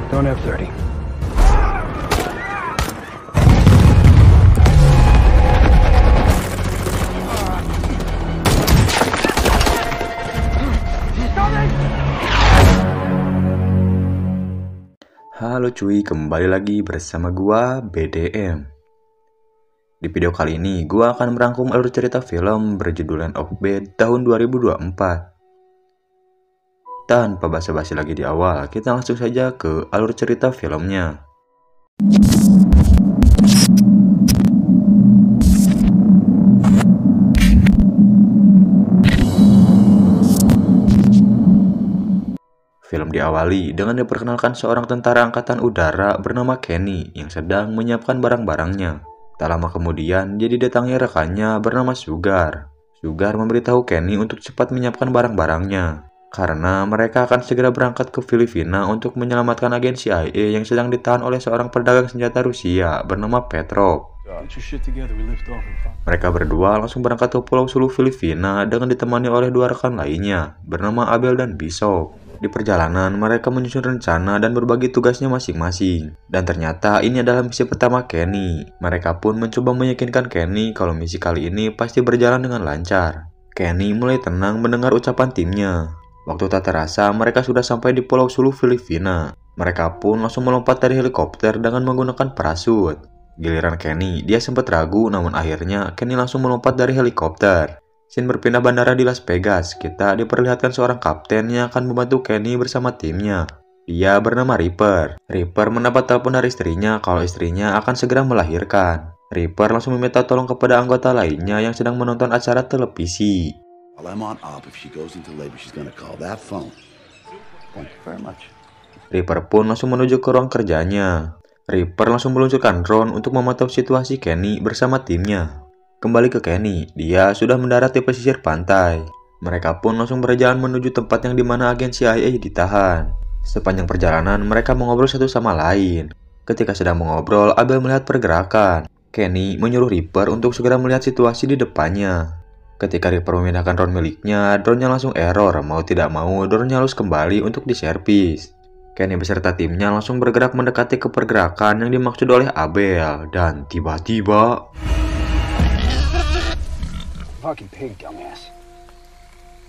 Don't have 30. Halo cuy, kembali lagi bersama gua BDM. Di video kali ini gua akan merangkum alur cerita film berjudul Land of Bad tahun 2024. Tanpa basa-basi lagi di awal, kita langsung saja ke alur cerita filmnya. Film diawali dengan diperkenalkan seorang tentara angkatan udara bernama Kenny yang sedang menyiapkan barang-barangnya. Tak lama kemudian, dia didatangi rekannya bernama Sugar. Sugar memberitahu Kenny untuk cepat menyiapkan barang-barangnya, karena mereka akan segera berangkat ke Filipina untuk menyelamatkan agen CIA yang sedang ditahan oleh seorang pedagang senjata Rusia bernama Petrov. Mereka berdua langsung berangkat ke Pulau Sulu, Filipina dengan ditemani oleh dua rekan lainnya bernama Abel dan Bishop. Di perjalanan, mereka menyusun rencana dan berbagi tugasnya masing-masing. Dan ternyata ini adalah misi pertama Kenny. Mereka pun mencoba meyakinkan Kenny kalau misi kali ini pasti berjalan dengan lancar. Kenny mulai tenang mendengar ucapan timnya. Waktu tak terasa, mereka sudah sampai di Pulau Sulu, Filipina. Mereka pun langsung melompat dari helikopter dengan menggunakan parasut. Giliran Kenny, dia sempat ragu, namun akhirnya Kenny langsung melompat dari helikopter. Scene berpindah bandara di Las Vegas. Kita diperlihatkan seorang kapten yang akan membantu Kenny bersama timnya. Dia bernama Reaper. Reaper mendapat telepon dari istrinya kalau istrinya akan segera melahirkan. Reaper langsung meminta tolong kepada anggota lainnya yang sedang menonton acara televisi. Reaper pun langsung menuju ke ruang kerjanya. Reaper langsung meluncurkan drone untuk memantau situasi Kenny bersama timnya. Kembali ke Kenny, dia sudah mendarat di pesisir pantai. Mereka pun langsung berjalan menuju tempat yang dimana agen CIA ditahan. Sepanjang perjalanan, mereka mengobrol satu sama lain. Ketika sedang mengobrol, Abel melihat pergerakan. Kenny menyuruh Reaper untuk segera melihat situasi di depannya. Ketika Reaper memindahkan drone miliknya, drone-nya langsung error. Mau tidak mau, drone-nya harus kembali untuk diservis. Kenny beserta timnya langsung bergerak mendekati ke pergerakan yang dimaksud oleh Abel. Dan tiba-tiba...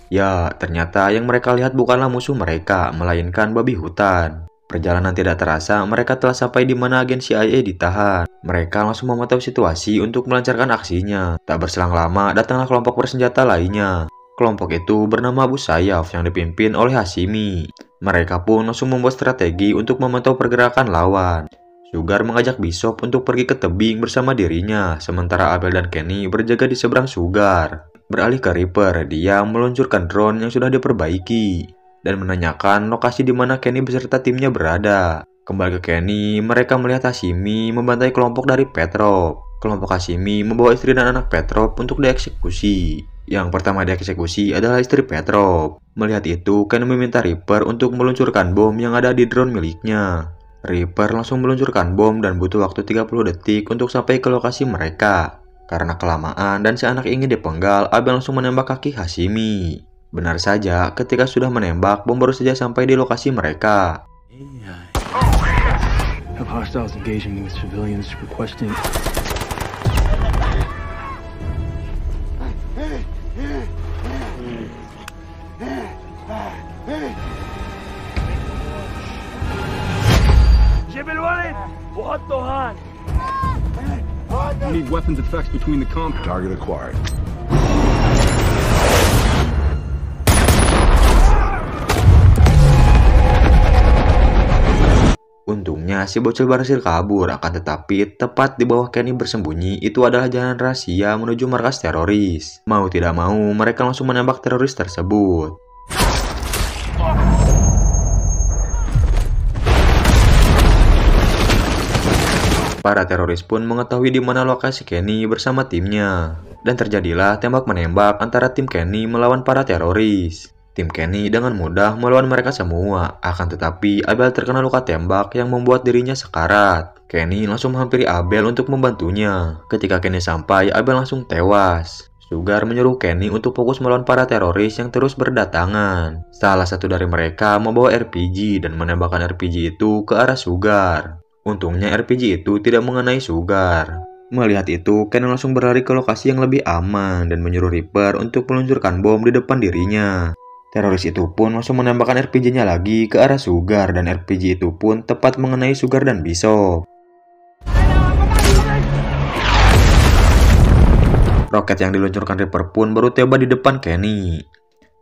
Ya, ternyata yang mereka lihat bukanlah musuh mereka, melainkan babi hutan. Perjalanan tidak terasa, mereka telah sampai di mana agen CIA ditahan. Mereka langsung memantau situasi untuk melancarkan aksinya. Tak berselang lama, datanglah kelompok bersenjata lainnya. Kelompok itu bernama Abu Sayyaf yang dipimpin oleh Hashimi. Mereka pun langsung membuat strategi untuk memantau pergerakan lawan. Sugar mengajak Bishop untuk pergi ke tebing bersama dirinya, sementara Abel dan Kenny berjaga di seberang Sugar. Beralih ke Reaper, dia meluncurkan drone yang sudah diperbaiki dan menanyakan lokasi di mana Kenny beserta timnya berada. Kembali ke Kenny, mereka melihat Hashimi membantai kelompok dari Petrov. Kelompok Hashimi membawa istri dan anak Petrov untuk dieksekusi. Yang pertama dieksekusi adalah istri Petrov. Melihat itu, Kenny meminta Reaper untuk meluncurkan bom yang ada di drone miliknya. Reaper langsung meluncurkan bom dan butuh waktu 30 detik untuk sampai ke lokasi mereka. Karena kelamaan dan si anak ingin dipenggal, Abel langsung menembak kaki Hashimi. Benar saja, ketika sudah menembak, bom baru saja sampai di lokasi mereka. Need weapons effects between the comp. Target acquired. Untungnya si bocil berhasil kabur, akan tetapi tepat di bawah Kenny bersembunyi itu adalah jalan rahasia menuju markas teroris. Mau tidak mau, mereka langsung menembak teroris tersebut. Para teroris pun mengetahui di mana lokasi Kenny bersama timnya. Dan terjadilah tembak-menembak antara tim Kenny melawan para teroris. Tim Kenny dengan mudah melawan mereka semua, akan tetapi Abel terkena luka tembak yang membuat dirinya sekarat. Kenny langsung menghampiri Abel untuk membantunya. Ketika Kenny sampai, Abel langsung tewas. Sugar menyuruh Kenny untuk fokus melawan para teroris yang terus berdatangan. Salah satu dari mereka membawa RPG dan menembakkan RPG itu ke arah Sugar. Untungnya RPG itu tidak mengenai Sugar. Melihat itu, Kenny langsung berlari ke lokasi yang lebih aman dan menyuruh Reaper untuk meluncurkan bom di depan dirinya. Teroris itu pun langsung menembakkan RPG-nya lagi ke arah Sugar dan RPG itu pun tepat mengenai Sugar dan Bishop. Roket yang diluncurkan Reaper pun baru tiba di depan Kenny.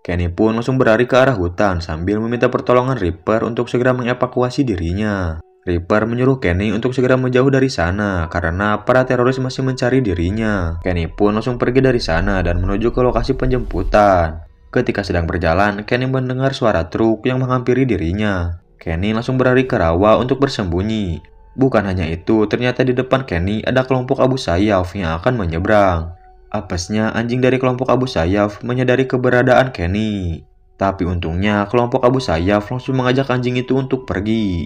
Kenny pun langsung berlari ke arah hutan sambil meminta pertolongan Reaper untuk segera mengevakuasi dirinya. Reaper menyuruh Kenny untuk segera menjauh dari sana karena para teroris masih mencari dirinya. Kenny pun langsung pergi dari sana dan menuju ke lokasi penjemputan. Ketika sedang berjalan, Kenny mendengar suara truk yang menghampiri dirinya. Kenny langsung berlari ke rawa untuk bersembunyi. Bukan hanya itu, ternyata di depan Kenny ada kelompok Abu Sayyaf yang akan menyeberang. Apesnya anjing dari kelompok Abu Sayyaf menyadari keberadaan Kenny. Tapi untungnya kelompok Abu Sayyaf langsung mengajak anjing itu untuk pergi.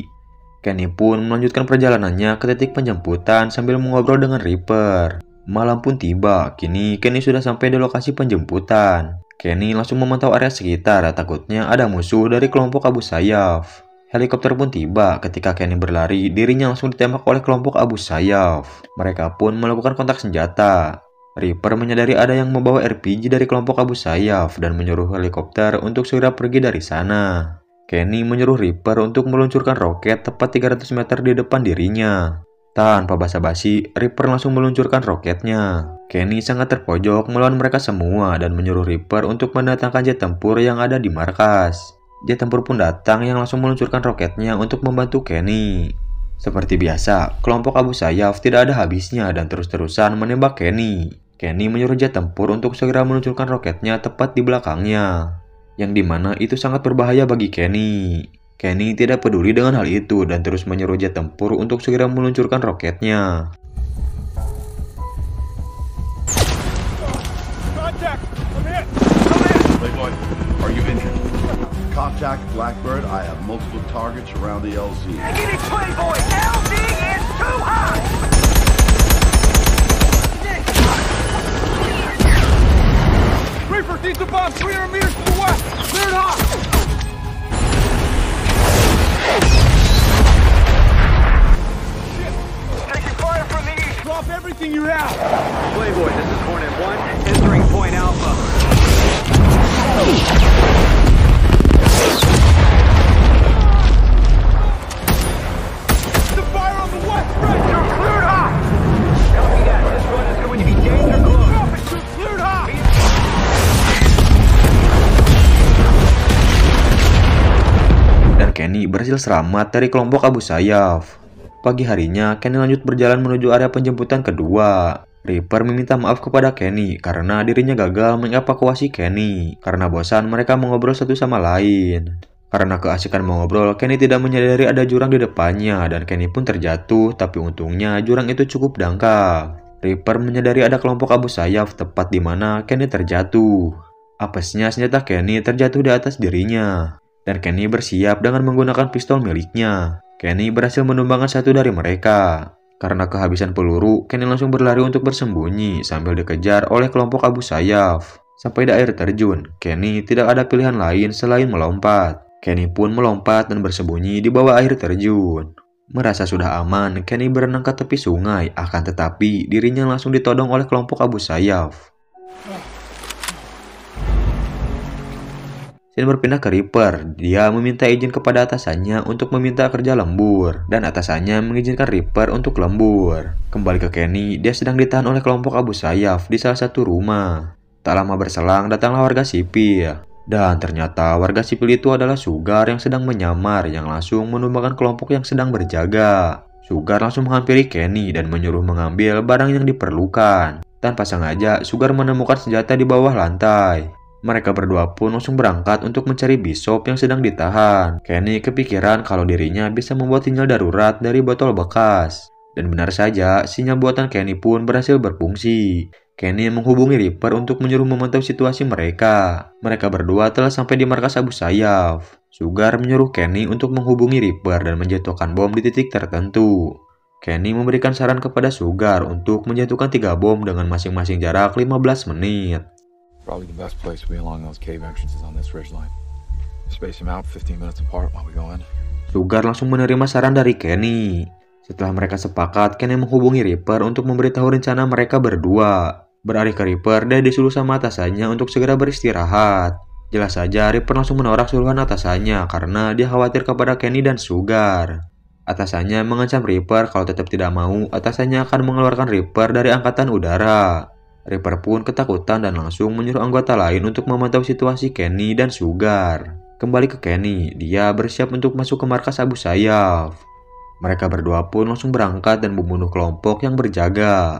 Kenny pun melanjutkan perjalanannya ke titik penjemputan sambil mengobrol dengan Reaper. Malam pun tiba, kini Kenny sudah sampai di lokasi penjemputan. Kenny langsung memantau area sekitar, takutnya ada musuh dari kelompok Abu Sayyaf. Helikopter pun tiba, ketika Kenny berlari, dirinya langsung ditembak oleh kelompok Abu Sayyaf. Mereka pun melakukan kontak senjata. Reaper menyadari ada yang membawa RPG dari kelompok Abu Sayyaf dan menyuruh helikopter untuk segera pergi dari sana. Kenny menyuruh Reaper untuk meluncurkan roket tepat 300 meter di depan dirinya. Tanpa basa-basi, Reaper langsung meluncurkan roketnya. Kenny sangat terpojok melawan mereka semua dan menyuruh Reaper untuk mendatangkan jet tempur yang ada di markas. Jet tempur pun datang yang langsung meluncurkan roketnya untuk membantu Kenny. Seperti biasa, kelompok Abu Sayyaf tidak ada habisnya dan terus-terusan menembak Kenny. Kenny menyuruh jet tempur untuk segera meluncurkan roketnya tepat di belakangnya, yang dimana itu sangat berbahaya bagi Kenny. Kenny tidak peduli dengan hal itu dan terus menyuruh jet tempur untuk segera meluncurkan roketnya. Playboy, are you injured? Contact Blackbird. I have multiple targets around the LZ. Negative, Playboy! LZ is too hot! Reaper, needs a bomb 300 meters to the west. Cleared hot. Taking fire from the east! Drop everything you have. Playboy, this is Hornet 1, entering Point Alpha. The fire on the west front. You're cleared hot! LPS, this one is going to be danger close. Drop it, you're cleared hot. Dan Kenny berhasil selamat dari kelompok Abu Sayyaf. Pagi harinya, Kenny lanjut berjalan menuju area penjemputan kedua. Reaper meminta maaf kepada Kenny karena dirinya gagal mengevakuasi Kenny. Karena bosan mereka mengobrol satu sama lain. Karena keasikan mengobrol, Kenny tidak menyadari ada jurang di depannya dan Kenny pun terjatuh, tapi untungnya jurang itu cukup dangkal. Reaper menyadari ada kelompok Abu Sayyaf tepat di mana Kenny terjatuh. Apesnya senjata Kenny terjatuh di atas dirinya. Dan Kenny bersiap dengan menggunakan pistol miliknya. Kenny berhasil menumbangkan satu dari mereka. Karena kehabisan peluru, Kenny langsung berlari untuk bersembunyi sambil dikejar oleh kelompok Abu Sayyaf. Sampai di air terjun, Kenny tidak ada pilihan lain selain melompat. Kenny pun melompat dan bersembunyi di bawah air terjun. Merasa sudah aman, Kenny berenang ke tepi sungai, akan tetapi dirinya langsung ditodong oleh kelompok Abu Sayyaf. Sin berpindah ke Reaper. Dia meminta izin kepada atasannya untuk meminta kerja lembur, dan atasannya mengizinkan Reaper untuk lembur. Kembali ke Kenny, dia sedang ditahan oleh kelompok Abu Sayyaf di salah satu rumah. Tak lama berselang, datanglah warga sipil. Dan ternyata warga sipil itu adalah Sugar yang sedang menyamar, yang langsung menumbangkan kelompok yang sedang berjaga. Sugar langsung menghampiri Kenny dan menyuruh mengambil barang yang diperlukan. Tanpa sengaja, Sugar menemukan senjata di bawah lantai. Mereka berdua pun langsung berangkat untuk mencari Bishop yang sedang ditahan. Kenny kepikiran kalau dirinya bisa membuat sinyal darurat dari botol bekas. Dan benar saja, sinyal buatan Kenny pun berhasil berfungsi. Kenny menghubungi Reaper untuk menyuruh memantau situasi mereka. Mereka berdua telah sampai di markas Abu Sayyaf. Sugar menyuruh Kenny untuk menghubungi Reaper dan menjatuhkan bom di titik tertentu. Kenny memberikan saran kepada Sugar untuk menjatuhkan 3 bom dengan masing-masing jarak 15 menit. Probably the best place to be along those cave entrances on this ridgeline. Space them out 15 minutes apart while we go in. Sugar langsung menerima saran dari Kenny. Setelah mereka sepakat, Kenny menghubungi Reaper untuk memberitahu rencana mereka berdua. Beralih ke Reaper, dia disuruh sama atasannya untuk segera beristirahat. Jelas saja Reaper langsung menolak suruhan atasannya karena dia khawatir kepada Kenny dan Sugar. Atasannya mengancam Reaper kalau tetap tidak mau, atasannya akan mengeluarkan Reaper dari angkatan udara. Reaper pun ketakutan dan langsung menyuruh anggota lain untuk memantau situasi Kenny dan Sugar. Kembali ke Kenny, dia bersiap untuk masuk ke markas Abu Sayyaf. Mereka berdua pun langsung berangkat dan membunuh kelompok yang berjaga.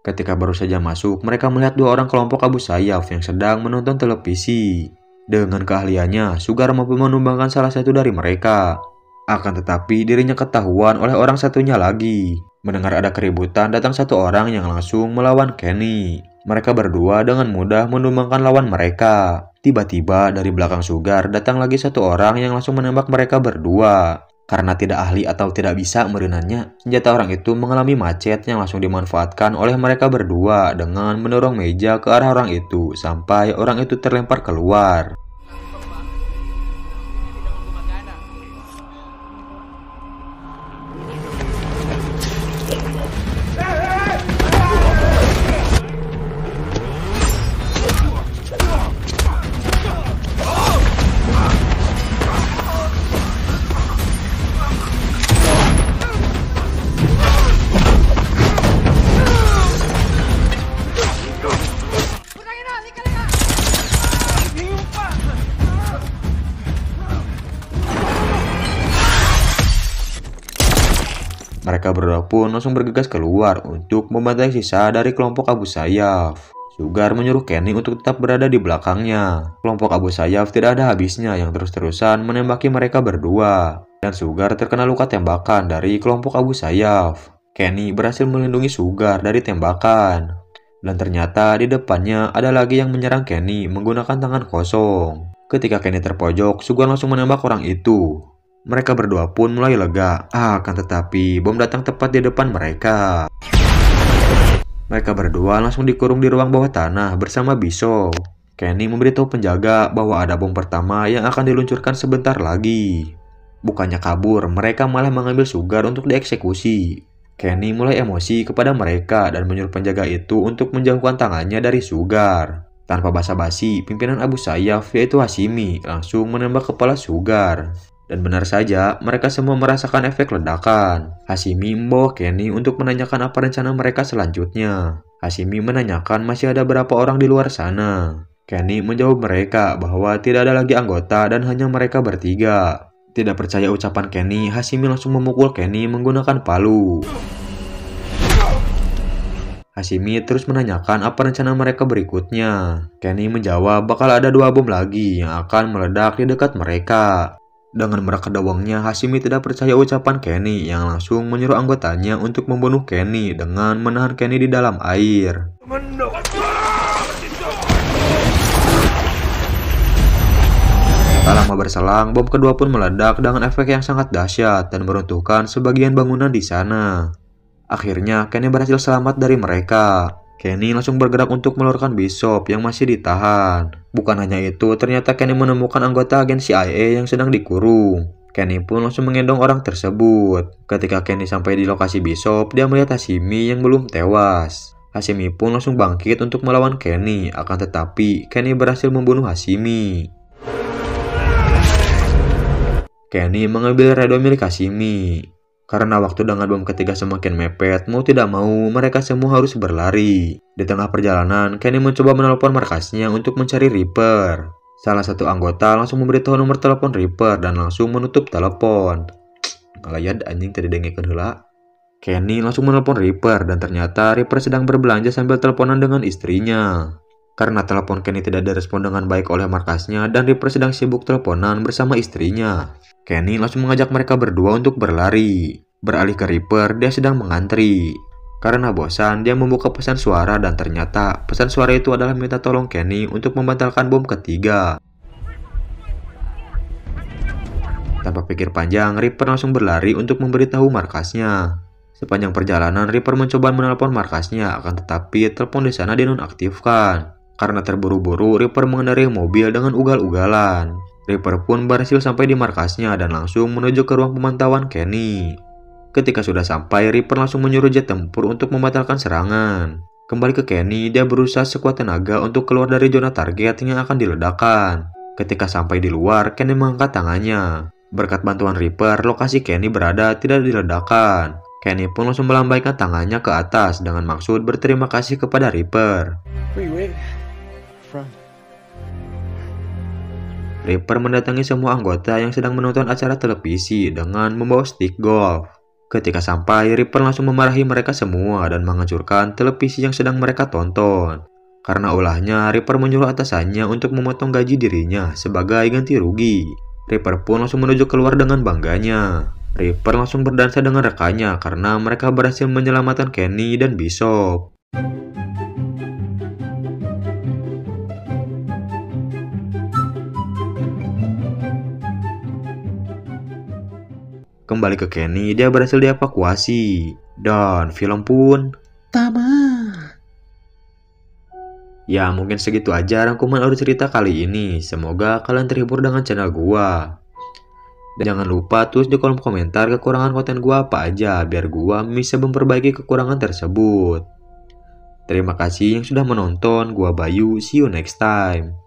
Ketika baru saja masuk, mereka melihat 2 orang kelompok Abu Sayyaf yang sedang menonton televisi. Dengan keahliannya, Sugar mampu menumbangkan salah satu dari mereka. Akan tetapi dirinya ketahuan oleh orang satunya lagi. Mendengar ada keributan, datang 1 orang yang langsung melawan Kenny. Mereka berdua dengan mudah menumbangkan lawan mereka. Tiba-tiba dari belakang Sugar datang lagi 1 orang yang langsung menembak mereka berdua. Karena tidak ahli atau tidak bisa merenannya, senjata orang itu mengalami macet yang langsung dimanfaatkan oleh mereka berdua dengan mendorong meja ke arah orang itu sampai orang itu terlempar keluar. Mereka berdua pun langsung bergegas keluar untuk membantai sisa dari kelompok Abu Sayyaf. Sugar menyuruh Kenny untuk tetap berada di belakangnya. Kelompok Abu Sayyaf tidak ada habisnya yang terus-terusan menembaki mereka berdua. Dan Sugar terkena luka tembakan dari kelompok Abu Sayyaf. Kenny berhasil melindungi Sugar dari tembakan. Dan ternyata di depannya ada lagi yang menyerang Kenny menggunakan tangan kosong. Ketika Kenny terpojok, Sugar langsung menembak orang itu. Mereka berdua pun mulai lega, akan tetapi bom datang tepat di depan mereka. Mereka berdua langsung dikurung di ruang bawah tanah bersama Bishop. Kenny memberitahu penjaga bahwa ada bom pertama yang akan diluncurkan sebentar lagi. Bukannya kabur, mereka malah mengambil Sugar untuk dieksekusi. Kenny mulai emosi kepada mereka dan menyuruh penjaga itu untuk menjauhkan tangannya dari Sugar. Tanpa basa-basi, pimpinan Abu Sayyaf yaitu Hashimi langsung menembak kepala Sugar. Dan benar saja, mereka semua merasakan efek ledakan. Hashimi membawa Kenny untuk menanyakan apa rencana mereka selanjutnya. Hashimi menanyakan masih ada berapa orang di luar sana. Kenny menjawab mereka bahwa tidak ada lagi anggota dan hanya mereka bertiga. Tidak percaya ucapan Kenny, Hashimi langsung memukul Kenny menggunakan palu. Hashimi terus menanyakan apa rencana mereka berikutnya. Kenny menjawab bakal ada 2 bom lagi yang akan meledak di dekat mereka. Dengan merekat dawangnya, Hashimi tidak percaya ucapan Kenny yang langsung menyuruh anggotanya untuk membunuh Kenny dengan menahan Kenny di dalam air. Tak lama berselang, bom kedua pun meledak dengan efek yang sangat dahsyat dan meruntuhkan sebagian bangunan di sana. Akhirnya, Kenny berhasil selamat dari mereka. Kenny langsung bergerak untuk meloloskan Bishop yang masih ditahan. Bukan hanya itu, ternyata Kenny menemukan anggota agen CIA yang sedang dikurung. Kenny pun langsung menggendong orang tersebut. Ketika Kenny sampai di lokasi Bishop, dia melihat Hashimi yang belum tewas. Hashimi pun langsung bangkit untuk melawan Kenny, akan tetapi Kenny berhasil membunuh Hashimi. Kenny mengambil radio milik Hashimi. Karena waktu dengan bom ketiga semakin mepet, mau tidak mau mereka semua harus berlari. Di tengah perjalanan, Kenny mencoba menelpon markasnya untuk mencari Reaper. Salah satu anggota langsung memberitahu nomor telepon Reaper dan langsung menutup telepon. Ngalayad anjing tadi dengekeun heula. Kenny langsung menelpon Reaper dan ternyata Reaper sedang berbelanja sambil teleponan dengan istrinya. Karena telepon Kenny tidak direspon dengan baik oleh markasnya dan Reaper sedang sibuk teleponan bersama istrinya. Kenny langsung mengajak mereka berdua untuk berlari. Beralih ke Reaper, dia sedang mengantri. Karena bosan, dia membuka pesan suara dan ternyata pesan suara itu adalah minta tolong Kenny untuk membatalkan bom ketiga. Tanpa pikir panjang, Reaper langsung berlari untuk memberitahu markasnya. Sepanjang perjalanan, Reaper mencoba menelpon markasnya, akan tetapi telepon di sana dinonaktifkan. Karena terburu-buru, Reaper mengendarai mobil dengan ugal-ugalan. Reaper pun berhasil sampai di markasnya dan langsung menuju ke ruang pemantauan Kenny. Ketika sudah sampai, Reaper langsung menyuruh jet tempur untuk membatalkan serangan. Kembali ke Kenny, dia berusaha sekuat tenaga untuk keluar dari zona target yang akan diledakkan. Ketika sampai di luar, Kenny mengangkat tangannya. Berkat bantuan Reaper, lokasi Kenny berada tidak diledakkan. Kenny pun langsung melambaikan tangannya ke atas dengan maksud berterima kasih kepada Reaper. Reaper mendatangi semua anggota yang sedang menonton acara televisi dengan membawa stick golf. Ketika sampai, Reaper langsung memarahi mereka semua dan menghancurkan televisi yang sedang mereka tonton. Karena ulahnya, Reaper menyuruh atasannya untuk memotong gaji dirinya sebagai ganti rugi. Reaper pun langsung menuju keluar dengan bangganya. Reaper langsung berdansa dengan rekannya karena mereka berhasil menyelamatkan Kenny dan Bishop. Kembali ke Kenny, dia berhasil dievakuasi. Dan film pun tamat. Ya, mungkin segitu aja rangkuman audio cerita kali ini. Semoga kalian terhibur dengan channel gua. Dan jangan lupa tulis di kolom komentar kekurangan konten gua apa aja, biar gua bisa memperbaiki kekurangan tersebut. Terima kasih yang sudah menonton. Gua Bayu, see you next time.